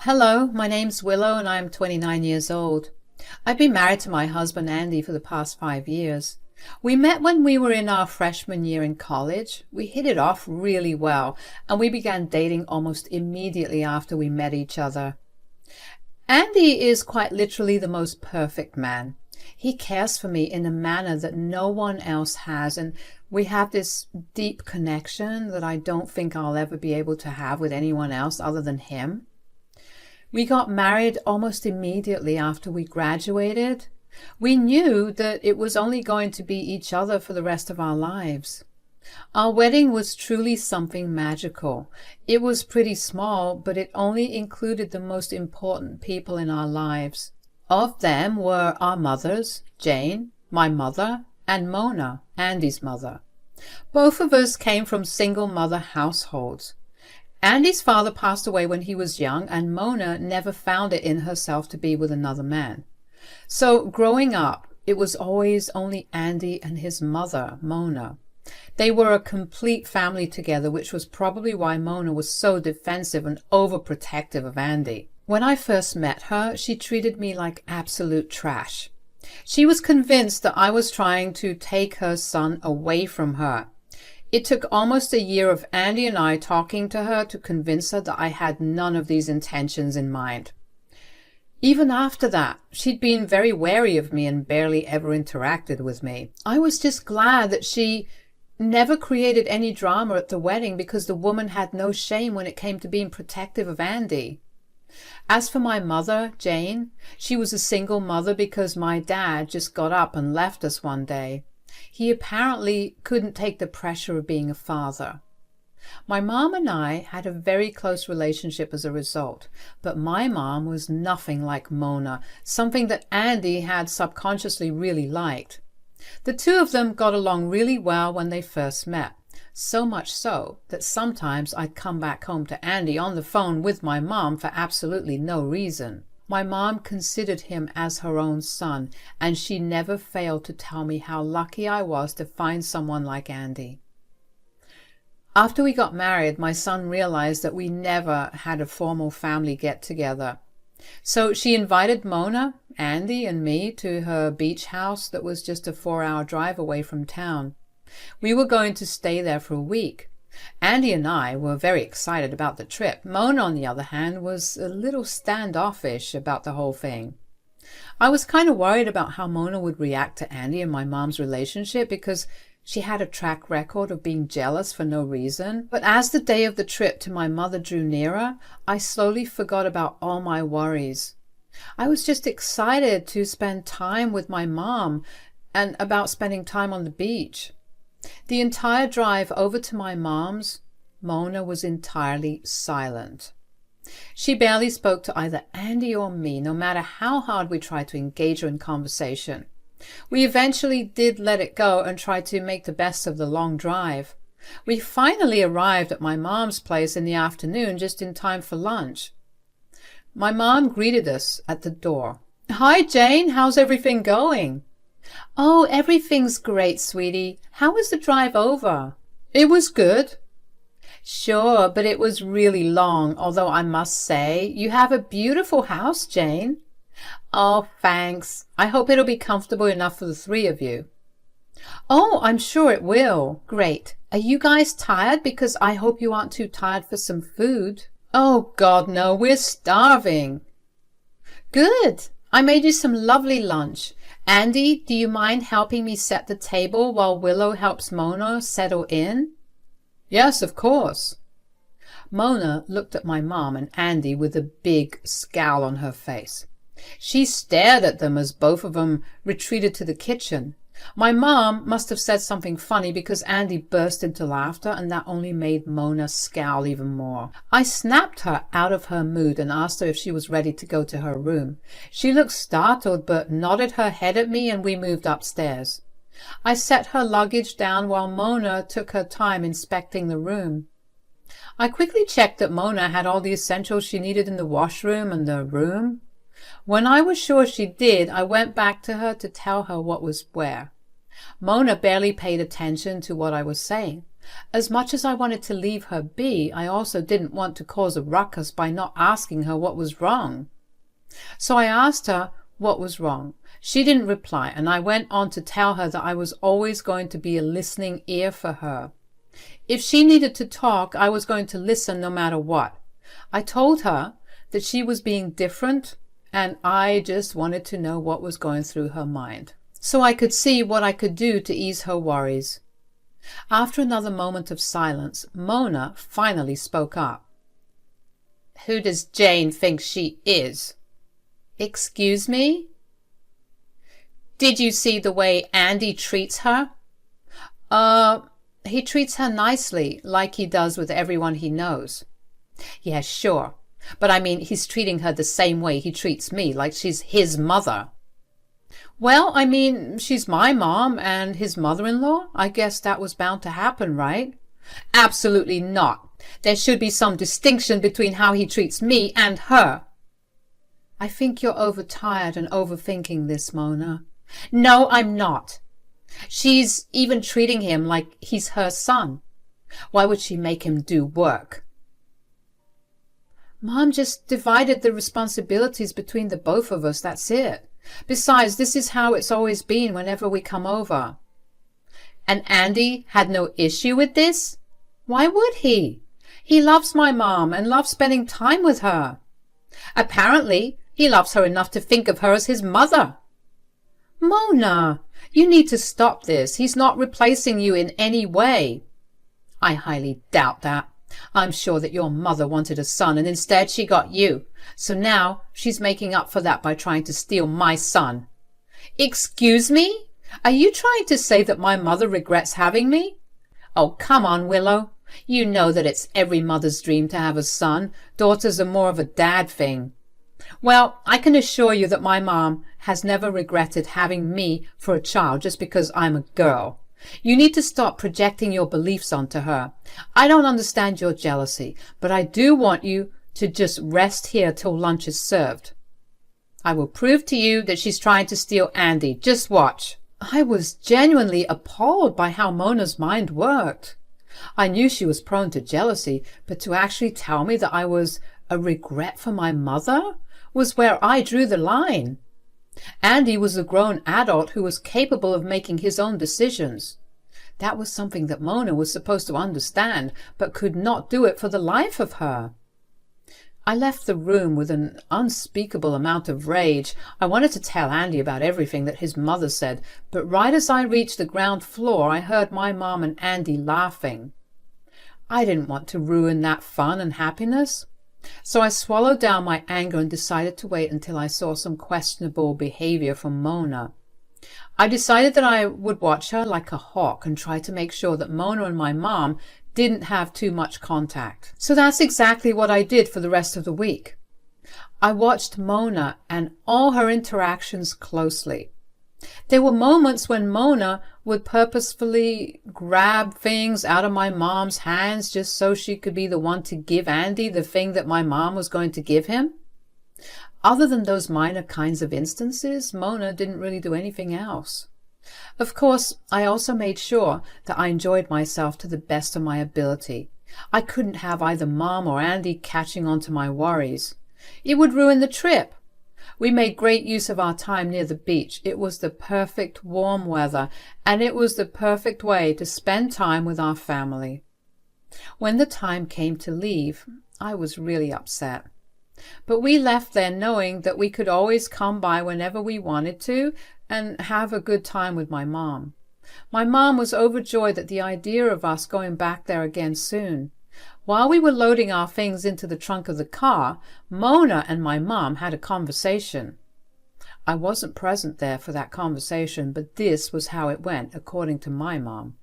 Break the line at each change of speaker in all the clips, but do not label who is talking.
Hello, my name's Willow and I'm 29 years old. I've been married to my husband Andy for the past 5 years. We met when we were in our freshman year in college. We hit it off really well and we began dating almost immediately after we met each other. Andy is quite literally the most perfect man. He cares for me in a manner that no one else has, and we have this deep connection that I don't think I'll ever be able to have with anyone else other than him. We got married almost immediately after we graduated. We knew that it was only going to be each other for the rest of our lives. Our wedding was truly something magical. It was pretty small, but it only included the most important people in our lives. Of them were our mothers, Jane, my mother, and Mona, Andy's mother. Both of us came from single mother households. Andy's father passed away when he was young, and Mona never found it in herself to be with another man. So growing up, it was always only Andy and his mother, Mona. They were a complete family together, which was probably why Mona was so defensive and overprotective of Andy. When I first met her, she treated me like absolute trash. She was convinced that I was trying to take her son away from her. It took almost a year of Andy and I talking to her to convince her that I had none of these intentions in mind. Even after that, she'd been very wary of me and barely ever interacted with me. I was just glad that she never created any drama at the wedding, because the woman had no shame when it came to being protective of Andy. As for my mother, Jane, she was a single mother because my dad just got up and left us one day. He apparently couldn't take the pressure of being a father. My mom and I had a very close relationship as a result, but my mom was nothing like Mona, something that Andy had subconsciously really liked. The two of them got along really well when they first met, so much so that sometimes I'd come back home to Andy on the phone with my mom for absolutely no reason. My mom considered him as her own son, and she never failed to tell me how lucky I was to find someone like Andy. After we got married, my son realized that we never had a formal family get-together. So she invited Mona, Andy, and me to her beach house that was just a 4-hour drive away from town. We were going to stay there for a week. Andy and I were very excited about the trip. Mona, on the other hand, was a little standoffish about the whole thing. I was kind of worried about how Mona would react to Andy and my mom's relationship, because she had a track record of being jealous for no reason. But as the day of the trip to my mother drew nearer, I slowly forgot about all my worries. I was just excited to spend time with my mom and about spending time on the beach. The entire drive over to my mom's, Mona was entirely silent. She barely spoke to either Andy or me, no matter how hard we tried to engage her in conversation. We eventually did let it go and tried to make the best of the long drive. We finally arrived at my mom's place in the afternoon, just in time for lunch. My mom greeted us at the door. "Hi, Jane, how's everything going?" "Oh, everything's great, sweetie. How was the drive over?" "It was good." "Sure, but it was really long, although I must say, you have a beautiful house, Jane." "Oh, thanks. I hope it'll be comfortable enough for the 3 of you." "Oh, I'm sure it will." "Great. Are you guys tired? Because I hope you aren't too tired for some food." "Oh, God, no. We're starving." "Good. I made you some lovely lunch. Andy, do you mind helping me set the table while Willow helps Mona settle in?" "Yes, of course." Mona looked at my mom and Andy with a big scowl on her face. She stared at them as both of them retreated to the kitchen. My mom must have said something funny, because Andy burst into laughter, and that only made Mona scowl even more. I snapped her out of her mood and asked her if she was ready to go to her room. She looked startled but nodded her head at me, and we moved upstairs. I set her luggage down while Mona took her time inspecting the room. I quickly checked that Mona had all the essentials she needed in the washroom and the room. When I was sure she did, I went back to her to tell her what was where. Mona barely paid attention to what I was saying. As much as I wanted to leave her be, I also didn't want to cause a ruckus by not asking her what was wrong. So I asked her what was wrong. She didn't reply, and I went on to tell her that I was always going to be a listening ear for her. If she needed to talk, I was going to listen no matter what. I told her that she was being different, and I just wanted to know what was going through her mind, so I could see what I could do to ease her worries. After another moment of silence, Mona finally spoke up. "Who does Jane think she is?" "Excuse me?" "Did you see the way Andy treats her?" He treats her nicely, like he does with everyone he knows." "Yeah, sure. But I mean, he's treating her the same way he treats me, like she's his mother." "Well, I mean, she's my mom and his mother-in-law. I guess that was bound to happen, right?" "Absolutely not. There should be some distinction between how he treats me and her." "I think you're overtired and overthinking this, Mona." "No, I'm not. She's even treating him like he's her son. Why would she make him do work?" "Mom just divided the responsibilities between the both of us, that's it. Besides, this is how it's always been whenever we come over." "And Andy had no issue with this?" "Why would he? He loves my mom and loves spending time with her." "Apparently, he loves her enough to think of her as his mother." "Mona, you need to stop this. He's not replacing you in any way." "I highly doubt that. I'm sure that your mother wanted a son and instead she got you. So now she's making up for that by trying to steal my son." "Excuse me? Are you trying to say that my mother regrets having me?" "Oh, come on, Willow. You know that it's every mother's dream to have a son. Daughters are more of a dad thing." "Well, I can assure you that my mom has never regretted having me for a child just because I'm a girl. You need to stop projecting your beliefs onto her. I don't understand your jealousy, but I do want you to just rest here till lunch is served. I will prove to you that she's trying to steal Andy. Just watch." I was genuinely appalled by how Mona's mind worked. I knew she was prone to jealousy, but to actually tell me that I was a regret for my mother was where I drew the line. Andy was a grown adult who was capable of making his own decisions. That was something that Mona was supposed to understand, but could not do it for the life of her. I left the room with an unspeakable amount of rage. I wanted to tell Andy about everything that his mother said, but right as I reached the ground floor, I heard my mom and Andy laughing. I didn't want to ruin that fun and happiness. So I swallowed down my anger and decided to wait until I saw some questionable behavior from Mona. I decided that I would watch her like a hawk and try to make sure that Mona and my mom didn't have too much contact. So that's exactly what I did for the rest of the week. I watched Mona and all her interactions closely. There were moments when Mona would purposefully grab things out of my mom's hands just so she could be the one to give Andy the thing that my mom was going to give him. Other than those minor kinds of instances, Mona didn't really do anything else. Of course, I also made sure that I enjoyed myself to the best of my ability. I couldn't have either Mom or Andy catching on to my worries. It would ruin the trip. We made great use of our time near the beach. It was the perfect warm weather, and it was the perfect way to spend time with our family. When the time came to leave, I was really upset. But we left there knowing that we could always come by whenever we wanted to and have a good time with my mom. My mom was overjoyed at the idea of us going back there again soon. While we were loading our things into the trunk of the car, Mona and my mom had a conversation. I wasn't present there for that conversation, but this was how it went, according to my mom.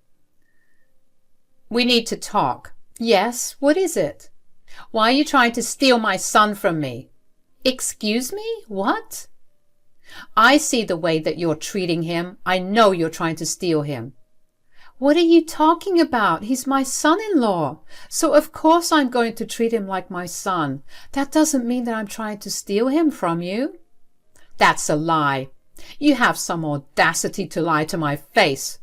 "We need to talk." "Yes, what is it?" "Why are you trying to steal my son from me?" "Excuse me? What?" "I see the way that you're treating him. I know you're trying to steal him." "What are you talking about? He's my son-in-law. So of course I'm going to treat him like my son. That doesn't mean that I'm trying to steal him from you." "That's a lie. You have some audacity to lie to my face."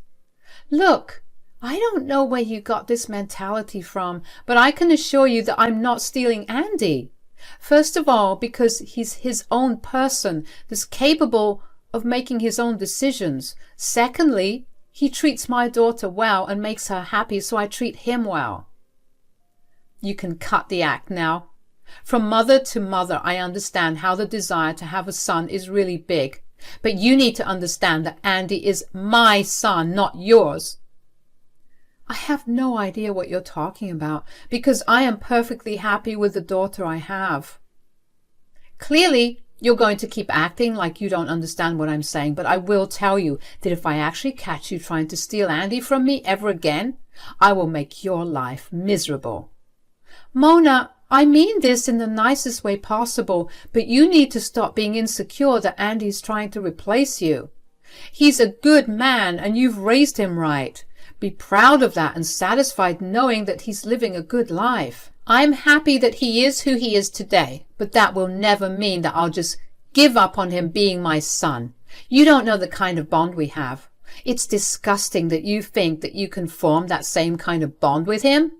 "Look, I don't know where you got this mentality from, but I can assure you that I'm not stealing Andy. First of all, because he's his own person that's capable of making his own decisions. Secondly, he treats my daughter well and makes her happy, so I treat him well. You can cut the act now. From mother to mother, I understand how the desire to have a son is really big. But you need to understand that Andy is my son, not yours. I have no idea what you're talking about, because I am perfectly happy with the daughter I have. Clearly, you're going to keep acting like you don't understand what I'm saying, but I will tell you that if I actually catch you trying to steal Andy from me ever again, I will make your life miserable. Mona, I mean this in the nicest way possible, but you need to stop being insecure that Andy's trying to replace you. He's a good man and you've raised him right. Be proud of that and satisfied knowing that he's living a good life. I'm happy that he is who he is today, but that will never mean that I'll just give up on him being my son. You don't know the kind of bond we have. It's disgusting that you think that you can form that same kind of bond with him.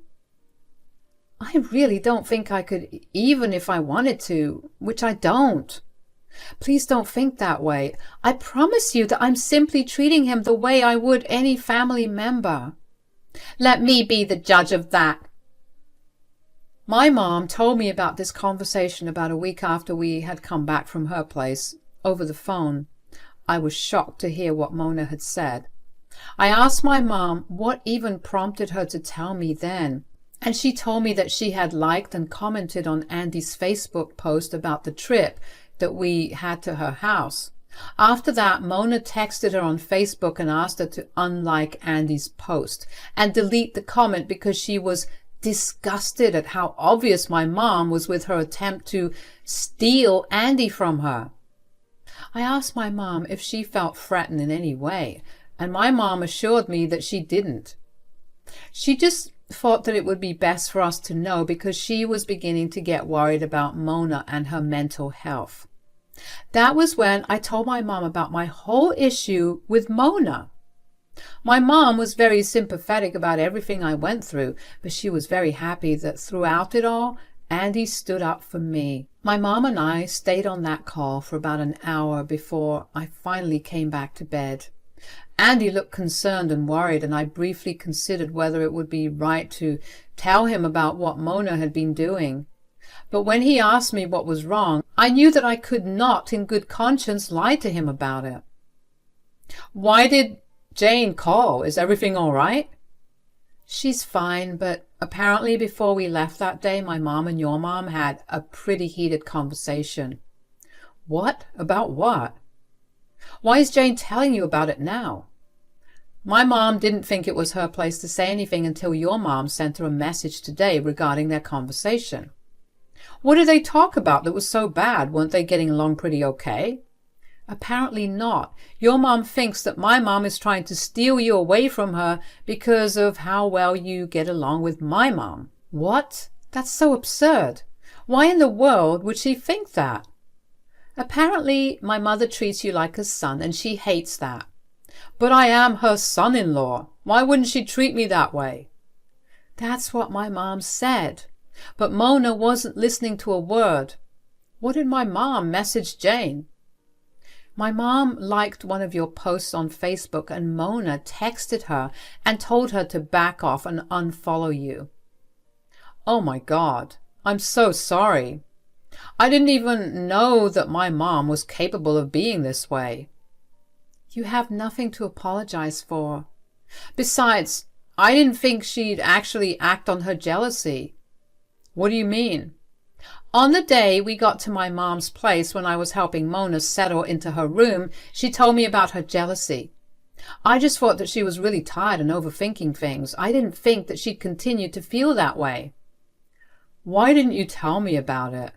I really don't think I could, even if I wanted to, which I don't. Please don't think that way. I promise you that I'm simply treating him the way I would any family member. Let me be the judge of that. My mom told me about this conversation about a week after we had come back from her place, over the phone. I was shocked to hear what Mona had said. I asked my mom what even prompted her to tell me then, and she told me that she had liked and commented on Andy's Facebook post about the trip that we had to her house. After that, Mona texted her on Facebook and asked her to unlike Andy's post and delete the comment because she was disgusted at how obvious my mom was with her attempt to steal Andy from her. I asked my mom if she felt threatened in any way, and my mom assured me that she didn't. She just thought that it would be best for us to know because she was beginning to get worried about Mona and her mental health. That was when I told my mom about my whole issue with Mona. My mom was very sympathetic about everything I went through, but she was very happy that throughout it all, Andy stood up for me. My mom and I stayed on that call for about an hour before I finally came back to bed. Andy looked concerned and worried, and I briefly considered whether it would be right to tell him about what Mona had been doing. But when he asked me what was wrong, I knew that I could not, in good conscience, lie to him about it. Why did Jane call? Is everything all right? She's fine, but apparently before we left that day, my mom and your mom had a pretty heated conversation. What? About what? Why is Jane telling you about it now? My mom didn't think it was her place to say anything until your mom sent her a message today regarding their conversation. What did they talk about that was so bad? Weren't they getting along pretty okay? Apparently not. Your mom thinks that my mom is trying to steal you away from her because of how well you get along with my mom. What? That's so absurd. Why in the world would she think that? Apparently my mother treats you like a son and she hates that. But I am her son-in-law. Why wouldn't she treat me that way? That's what my mom said. But Mona wasn't listening to a word. What did my mom message Jane? My mom liked one of your posts on Facebook and Mona texted her and told her to back off and unfollow you. Oh my God, I'm so sorry. I didn't even know that my mom was capable of being this way. You have nothing to apologize for. Besides, I didn't think she'd actually act on her jealousy. What do you mean? On the day we got to my mom's place when I was helping Mona settle into her room, she told me about her jealousy. I just thought that she was really tired and overthinking things. I didn't think that she'd continue to feel that way. Why didn't you tell me about it?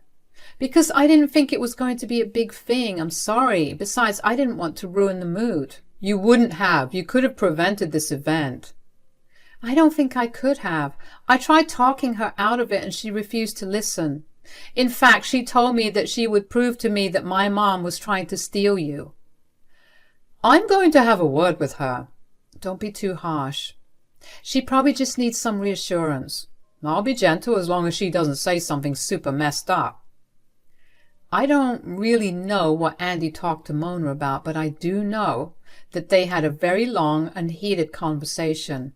Because I didn't think it was going to be a big thing. I'm sorry. Besides, I didn't want to ruin the mood. You wouldn't have. You could have prevented this event. I don't think I could have. I tried talking her out of it and she refused to listen. In fact, she told me that she would prove to me that my mom was trying to steal you. I'm going to have a word with her. Don't be too harsh. She probably just needs some reassurance. I'll be gentle as long as she doesn't say something super messed up. I don't really know what Andy talked to Mona about, but I do know that they had a very long and heated conversation.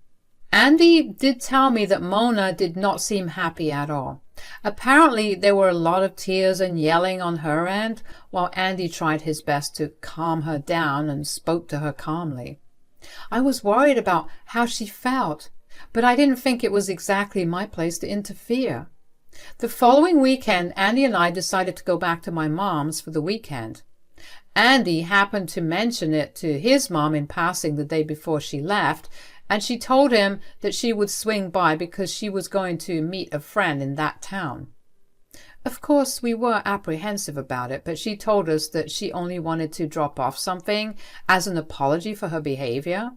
Andy did tell me that Mona did not seem happy at all. Apparently there were a lot of tears and yelling on her end, while Andy tried his best to calm her down and spoke to her calmly. I was worried about how she felt, but I didn't think it was exactly my place to interfere. The following weekend, Andy and I decided to go back to my mom's for the weekend. Andy happened to mention it to his mom in passing the day before she left, and she told him that she would swing by because she was going to meet a friend in that town. Of course, we were apprehensive about it, but she told us that she only wanted to drop off something as an apology for her behavior.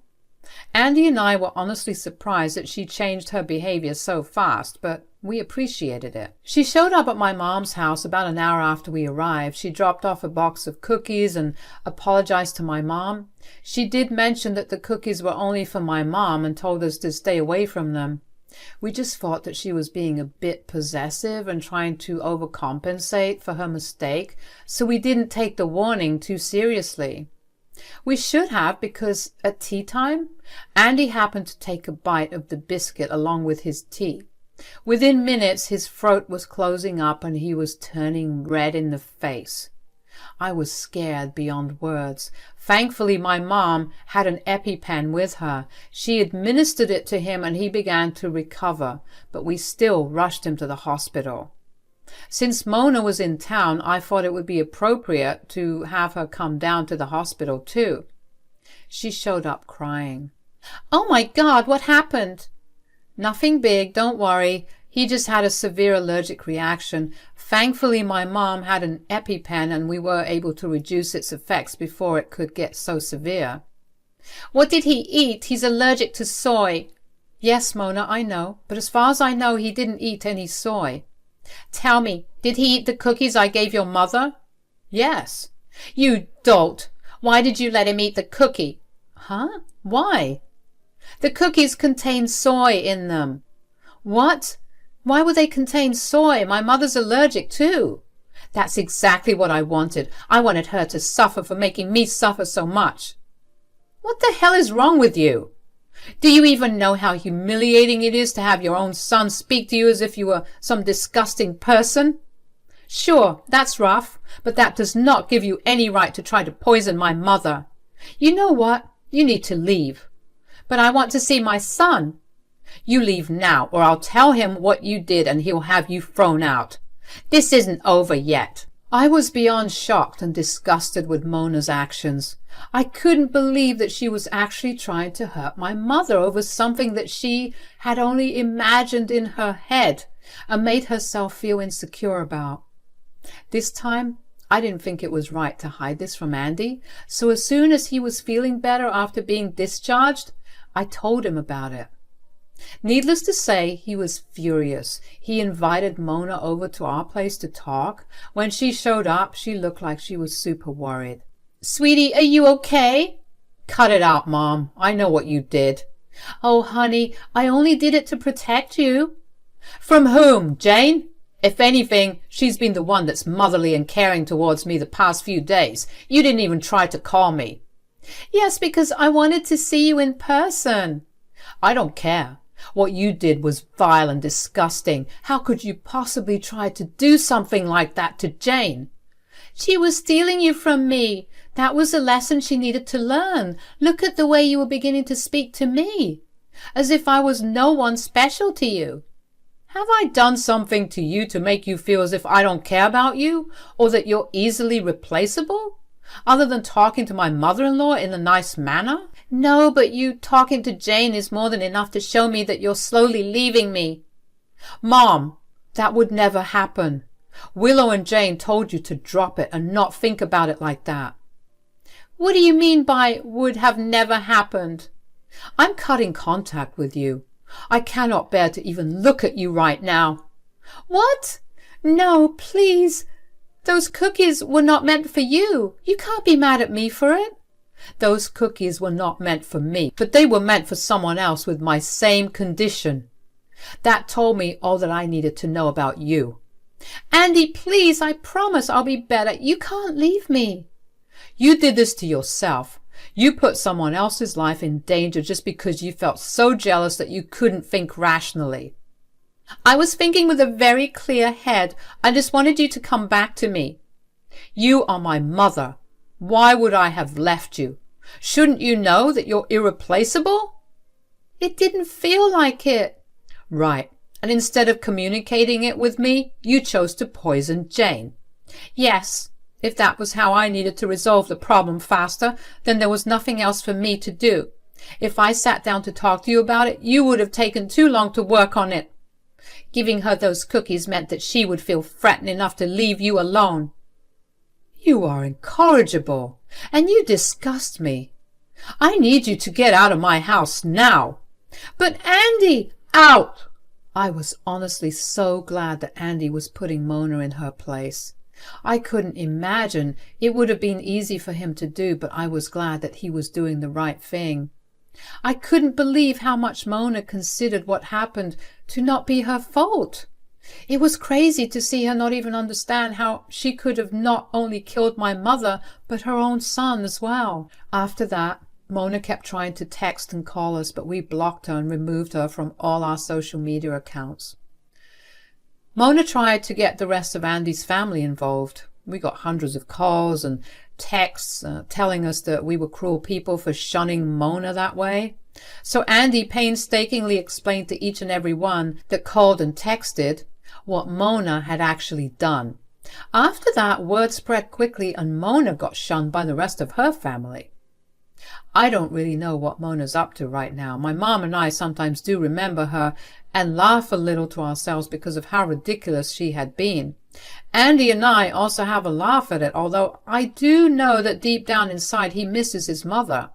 Andy and I were honestly surprised that she changed her behavior so fast, but we appreciated it. She showed up at my mom's house about an hour after we arrived. She dropped off a box of cookies and apologized to my mom. She did mention that the cookies were only for my mom and told us to stay away from them. We just thought that she was being a bit possessive and trying to overcompensate for her mistake, so we didn't take the warning too seriously. We should have, because at tea time, Andy happened to take a bite of the biscuit along with his tea. Within minutes, his throat was closing up and he was turning red in the face. I was scared beyond words. Thankfully, my mom had an EpiPen with her. She administered it to him and he began to recover, but we still rushed him to the hospital. Since Mona was in town, I thought it would be appropriate to have her come down to the hospital too. She showed up crying. "Oh my God, what happened?" "Nothing big, don't worry. He just had a severe allergic reaction. Thankfully, my mom had an EpiPen and we were able to reduce its effects before it could get so severe." "What did he eat? He's allergic to soy." "Yes, Mona, I know. But as far as I know, he didn't eat any soy." "Tell me, did he eat the cookies I gave your mother?" "Yes." "You dolt! Why did you let him eat the cookie?" "Huh? Why?" "The cookies contain soy in them." "What? Why would they contain soy? My mother's allergic too." "That's exactly what I wanted. I wanted her to suffer for making me suffer so much." "What the hell is wrong with you? Do you even know how humiliating it is to have your own son speak to you as if you were some disgusting person? Sure, that's rough, but that does not give you any right to try to poison my mother. You know what? You need to leave." "But I want to see my son." "You leave now, or I'll tell him what you did and he'll have you thrown out. This isn't over yet." I was beyond shocked and disgusted with Mona's actions. I couldn't believe that she was actually trying to hurt my mother over something that she had only imagined in her head and made herself feel insecure about. This time, I didn't think it was right to hide this from Andy, so as soon as he was feeling better after being discharged, I told him about it. Needless to say, he was furious. He invited Mona over to our place to talk. When she showed up, she looked like she was super worried. "Sweetie, are you okay?" "Cut it out, Mom. I know what you did." "Oh, honey, I only did it to protect you." "From whom, Jane? If anything, she's been the one that's motherly and caring towards me the past few days. You didn't even try to call me." "Yes, because I wanted to see you in person." "I don't care. What you did was vile and disgusting. How could you possibly try to do something like that to Jane?" "She was stealing you from me. That was a lesson she needed to learn. Look at the way you were beginning to speak to me, as if I was no one special to you." "Have I done something to you to make you feel as if I don't care about you, or that you're easily replaceable, other than talking to my mother-in-law in a nice manner?" "No, but you talking to Jane is more than enough to show me that you're slowly leaving me." "Mom, that would never happen. Willow and Jane told you to drop it and not think about it like that." "What do you mean by would have never happened?" "I'm cutting contact with you. I cannot bear to even look at you right now." "What? No, please. Those cookies were not meant for you. You can't be mad at me for it." Those cookies were not meant for me, but they were meant for someone else with my same condition. That told me all that I needed to know about you. Andy, please, I promise I'll be better. You can't leave me. You did this to yourself. You put someone else's life in danger just because you felt so jealous that you couldn't think rationally. I was thinking with a very clear head. I just wanted you to come back to me. You are my mother. Why would I have left you? Shouldn't you know that you're irreplaceable? It didn't feel like it. Right. And instead of communicating it with me, you chose to poison Jane. Yes, if that was how I needed to resolve the problem faster, then there was nothing else for me to do. If I sat down to talk to you about it, you would have taken too long to work on it. Giving her those cookies meant that she would feel threatened enough to leave you alone. You are incorrigible, and you disgust me. I need you to get out of my house now. But Andy, out! I was honestly so glad that Andy was putting Mona in her place. I couldn't imagine it would have been easy for him to do, but I was glad that he was doing the right thing. I couldn't believe how much Mona considered what happened to not be her fault. It was crazy to see her not even understand how she could have not only killed my mother, but her own son as well. After that, Mona kept trying to text and call us, but we blocked her and removed her from all our social media accounts. Mona tried to get the rest of Andy's family involved. We got hundreds of calls and texts telling us that we were cruel people for shunning Mona that way. So Andy painstakingly explained to each and every one that called and texted what Mona had actually done. After that, word spread quickly and Mona got shunned by the rest of her family. I don't really know what Mona's up to right now. My mom and I sometimes do remember her and laugh a little to ourselves because of how ridiculous she had been. Andy and I also have a laugh at it, although I do know that deep down inside he misses his mother.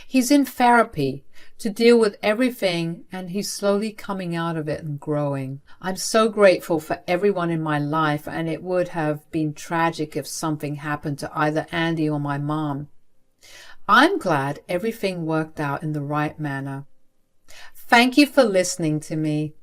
He's in therapy to deal with everything, and he's slowly coming out of it and growing. I'm so grateful for everyone in my life, and it would have been tragic if something happened to either Andy or my mom. I'm glad everything worked out in the right manner. Thank you for listening to me.